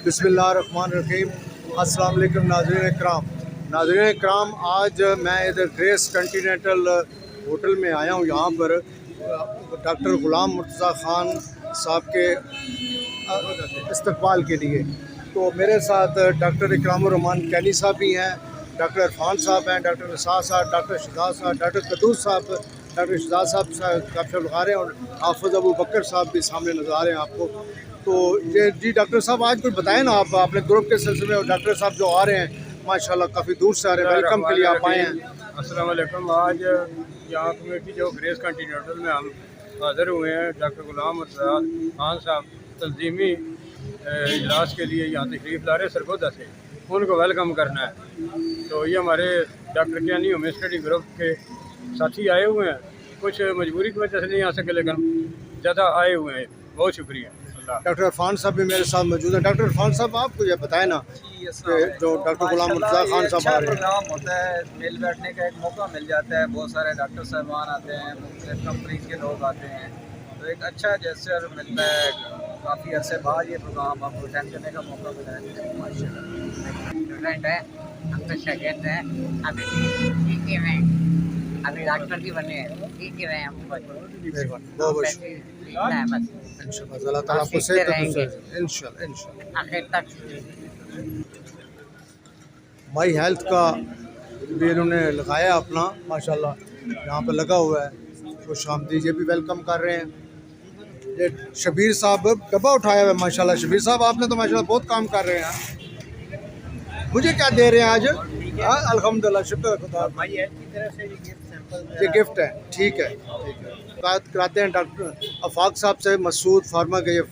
बिस्मिल्लाहिर्रहमानिर्रहीम। अस्सलाम वालेकुम नाज़रीन इकराम, आज मैं इधर ग्रेस कॉन्टिनेंटल होटल में आया हूँ। यहाँ पर डॉक्टर ग़ुलाम मुर्तज़ा ख़ान साहब के इस्तकबाल के लिए। तो मेरे साथ डॉक्टर इकरामुर रहमान कैनी साहब भी हैं, डॉक्टर इरफान साहब हैं, डॉक्टर निसार साहब, डॉक्टर शहजाद साहब, डॉक्टर कदूस साहब, डॉक्टर शहजाद साहब काफ़ी बुला रहे हैं, और हाफिज़ अबू बकर साहब भी सामने नज़र आ रहे हैं आपको। तो ये जी डॉक्टर साहब, आज कुछ बताएं ना आप अपने ग्रुप के सिलसिले में। और डॉक्टर साहब जो आ रहे हैं माशाल्लाह काफ़ी दूर से आ रहे हैं, वेलकम के लिए आप आए हैं। अस्सलाम वालेकुम। आज यहाँ कमेटी जो ग्रेस कॉन्टिनेंटल में हम हाज़िर हुए हैं, डॉक्टर ग़ुलाम मुर्तज़ा ख़ान साहब तंजीमी इजलास के लिए यहाँ तशरीफ़ ला रहे सरगोदा से, उनको वेलकम करना है। तो ये हमारे डॉक्टर कैनी होम स्टडी ग्रुप के साथी आए हुए हैं, कुछ मजबूरी की वजह से नहीं आ सके, लेकिन ज़्यादा आए हुए हैं। बहुत शुक्रिया। डॉक्टर इरफान साहब भी मेरे साथ मौजूद हैं। डॉक्टर इरफान साहब, आपको ये बताएं ना कि जो डॉक्टर ग़ुलाम मुर्तज़ा ख़ान साहब आ रहे हैं, प्रोग्राम होता है, मिल बैठने का एक मौका मिल जाता है, बहुत सारे डॉक्टर साहबान आते हैं, मुख्तलिफ कंपनीज के लोग आते हैं, तो एक अच्छा जेस्चर मिलता है। काफ़ी अरसे बाद ये प्रोग्राम आपको अटेंड करने का मौका मिला है। स्टूडेंट है, हम तो शागिर्द हैं, अभी ठीक ही में अभी डॉक्टर भी बने हैं, ठीक ही रहे हम बस। इंशाअल्लाह ताला आपको सेहत इंशाअल्लाह आखिर तक माई हेल्थ का भी इन्होंने लगाया अपना, माशाल्लाह यहाँ पर लगा हुआ है। खुश आमदीद, ये भी वेलकम कर रहे हैं। ये शबीर साहब डब्बा उठाया हुआ है माशाल्लाह। शबीर साहब, आपने तो माशाल्लाह बहुत काम कर रहे हैं। मुझे क्या दे रहे हैं आज? अल्हम्दुलिल्लाह, शुक्र खुदा। ये गिफ्ट है, ठीक है। बात कराते हैं डॉक्टर अफाक साहब से, मसूद फार्मा के ये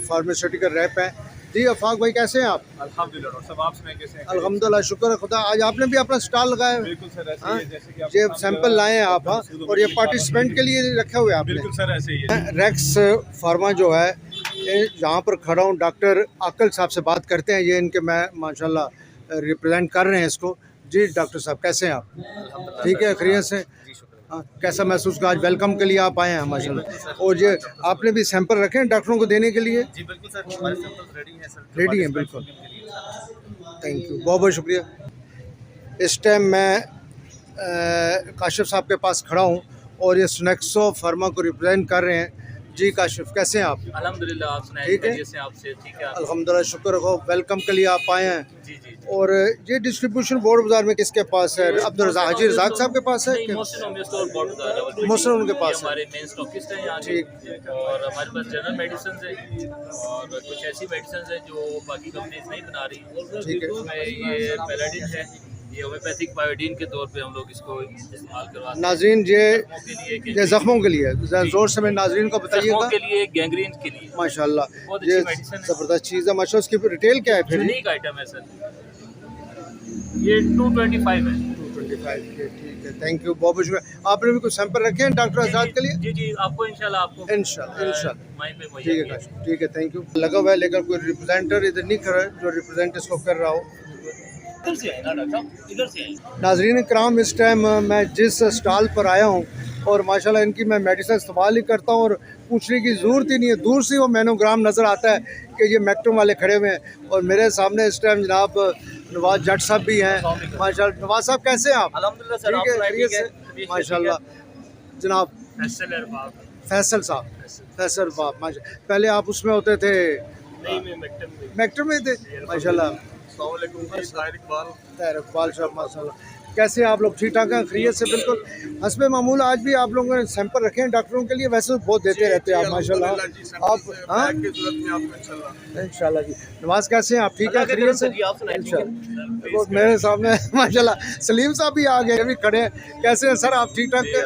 फार्मास्यूटिकल रैप हैं। जी अफाक भाई, कैसे हैं आप? अल्हम्दुलिल्लाह, सब आप सुनाएं कैसे हैं? अल्हम्दुलिल्लाह, शुक्र खुदा। आज आपने भी अपना स्टॉल लगाया है? बिल्कुल सर, ऐसे ही है जैसे कि आप ये सैंपल लाए हैं आप? हाँ, और ये पार्टिसिपेंट के लिए रखा हुआ है आपने? बिल्कुल सर, ऐसे ही है। रेक्स फार्मा जो है, यहाँ पर खड़ा हूँ, डॉक्टर आकल साहब से बात करते हैं। ये इनके मैं माशाल्लाह रिप्रेजेंट कर रहे हैं इसको। जी डॉक्टर साहब, कैसे हैं आप? ठीक है, खैरियत से? हाँ, कैसा महसूस का आज वेलकम के लिए आप आए हैं माशाल्लाह? और ये आपने भी सैंपल रखे हैं डॉक्टरों को देने के लिए? जी बिल्कुल सर, हमारे सैंपल्स रेडी हैं सर। रेडी हैं, बिल्कुल। थैंक यू, बहुत बहुत शुक्रिया। इस टाइम मैं काशिफ साहब के पास खड़ा हूँ, और ये स्नैक्सो फार्मा को रिप्रेजेंट कर रहे हैं। जी काशिफ, कैसे हैं आप? अल्हम्दुलिल्लाह, आप सुनाइए? ठीक है, जैसे आपसे ठीक है। अल्हम्दुलिल्लाह, शुक्र हो। वेलकम के लिए आप आए हैं। जी जी। और ये डिस्ट्रीब्यूशन बोर्ड बाजार में किसके पास है? अब्दुल हाजी रज़ाक साहब के पास है? Mohsin home store board Mohsin उनके पास है। हमारे मेन स्टॉकिस्ट हैं यहाँ के। ठीक। और हमारे पास जनरल मेडिसिन है, और कुछ ऐसी मेडिसिन है जो बाकी कंपनीज नहीं बना रही। ठीक है। इसमें ये पैराडिन है, ये होम्योपैथिक बायोडीन के तौर पे हम लोग इसको इस्तेमाल करवाते हैं। नाज़रीन, ये ज़ख्मों के लिए ज़ोर से मैं नाज़रीन को बताइएगा। के लिए, गैंग्रीन के लिए माशाल्लाह, बहुत ये अच्छी मेडिसिन है, ज़बरदस्त चीज़ है माशाल्लाह। उसकी रिटेल क्या है फिर? यूनिक आइटम है सर, ये 225 है। 225 के, ठीक है। थैंक यू, बहुत बहुत शुक्रिया। आपने भी कुछ सैंपल रखे हैं डॉक्टर आज़ाद के लिए? जी जी, आपको इंशाल्लाह आपको इंशाल्लाह माइन पे मुहैया ठीक है काशिफ, ठीक है, थैंक यू। लगा हुआ है, लेकिन कोई रिप्रेजेंटर इधर नहीं कर रहा है जो रिप्रेजेंट इसको कर रहा हो। इधर से है ना डॉक्टर साहब, इधर से है। नाज़रीन कराम, इस टाइम मैं जिस स्टॉल पर आया हूँ, और माशाल्लाह इनकी मैं मेडिसिन इस्तेमाल ही करता हूँ, और पूछने की ज़रूरत ही नहीं है। दूर से वो मैनोग्राम नज़र आता है कि ये मैक्टम वाले खड़े हुए हैं। और मेरे सामने इस टाइम जनाब नवाज जट साहब भी हैं माशाल्लाह। नवाज साहब, कैसे हैं आप? अल्हम्दुलिल्लाह सर, ठीक है, आप खैरियत से? माशाल्लाह जनाब। फैसल साहब, फैसल बाप माशा, पहले आप उसमें होते थे? नहीं, मैं मैक्टम में थे माशाल्लाह। ताहिर इकबाल साहब माशाल्लाह, कैसे आप लोग? ठीक ठाक हैं, खैरियत से? बिल्कुल हस्बे मामूल। आज भी आप लोगों ने सैंपल रखे हैं डॉक्टरों के लिए? वैसे तो बहुत देते रहते हैं आप माशाल्लाह। आप हाँ इंशाल्लाह जी। नवाज, कैसे हैं आप? ठीक है, खैरियत से? इंशाल्लाह। मेरे सामने माशाल्लाह सलीम साहब भी आ गए, भी खड़े हैं। कैसे हैं सर आप? ठीक ठाक हैं?